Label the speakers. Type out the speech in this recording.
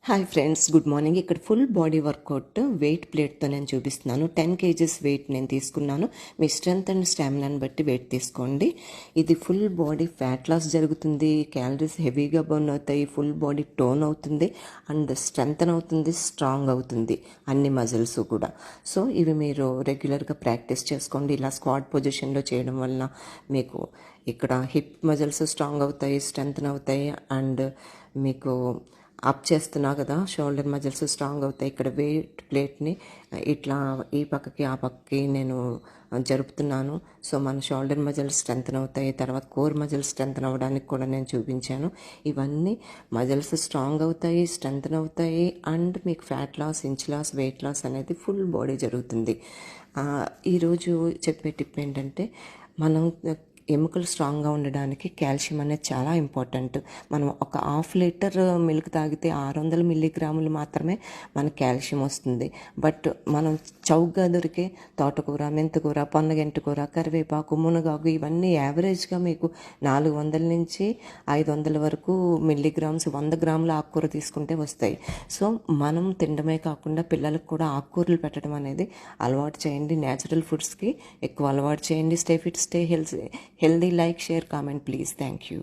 Speaker 1: Hi friends, good morning. ఇక్కడ full body work out wait ప్లేట్తో నేను చూపిస్తున్నాను. 10 kgs వెయిట్ నేను తీసుకున్నాను. మీ స్ట్రెంత్ అండ్ స్టామినాని బట్టి వెయిట్ తీసుకోండి. ఇది ఫుల్ బాడీ ఫ్యాట్ లాస్ జరుగుతుంది, క్యాలరీస్ హెవీగా బర్న్ అవుతాయి, ఫుల్ బాడీ టోన్ అవుతుంది అండ్ స్ట్రెంగ్తన్ అవుతుంది, స్ట్రాంగ్ అవుతుంది అన్ని మజిల్స్ కూడా. సో ఇవి మీరు రెగ్యులర్గా ప్రాక్టీస్ చేసుకోండి. ఇలా స్క్వాట్ పొజిషన్లో చేయడం వలన మీకు ఇక్కడ హిప్ మజిల్స్ స్ట్రాంగ్ అవుతాయి, స్ట్రెంగ్తన్ అవుతాయి అండ్ మీకు అప్ చేస్తున్నా కదా షోల్డర్ మజిల్స్ స్ట్రాంగ్ అవుతాయి. ఇక్కడ వెయిట్ ప్లేట్ని ఇట్లా ఈ పక్కకి ఆ పక్కకి నేను జరుపుతున్నాను. సో మన షోల్డర్ మజిల్స్ స్ట్రెంగ్తన్ అవుతాయి, తర్వాత కోర్ మజిల్స్ స్ట్రెంగ్తన్ అవ్వడానికి కూడా నేను చూపించాను. ఇవన్నీ మజిల్స్ స్ట్రాంగ్ అవుతాయి, స్ట్రెంగ్తన్ అవుతాయి అండ్ మీకు fat loss, inch loss, weight loss అనేది ఫుల్ బాడీ జరుగుతుంది. ఈరోజు చెప్పే టిప్ ఏంటంటే, మనం ఎముకలు స్ట్రాంగ్గా ఉండడానికి కాల్షియం అనేది చాలా ఇంపార్టెంట్. మనం ఒక హాఫ్ లీటర్ మిల్క్ తాగితే 600 మిల్లీగ్రాములు మాత్రమే మనకు కాల్షియం వస్తుంది. బట్ మనం చౌకగా దొరికే తోటకూర, మెంతికూర, పొన్నగంటి కూర, కరివేపాకు, మునగాకు ఇవన్నీ యావరేజ్గా మీకు 400 నుంచి 500 వరకు మిల్లీగ్రామ్స్, 100 గ్రాముల ఆకుకూర తీసుకుంటే వస్తాయి. సో మనం తినడమే కాకుండా పిల్లలకు కూడా ఆకుకూరలు పెట్టడం అనేది అలవాటు చేయండి. న్యాచురల్ ఫుడ్స్కి ఎక్కువ అలవాటు చేయండి. Stay fit, stay healthy. Like, share, comment, please. Thank you.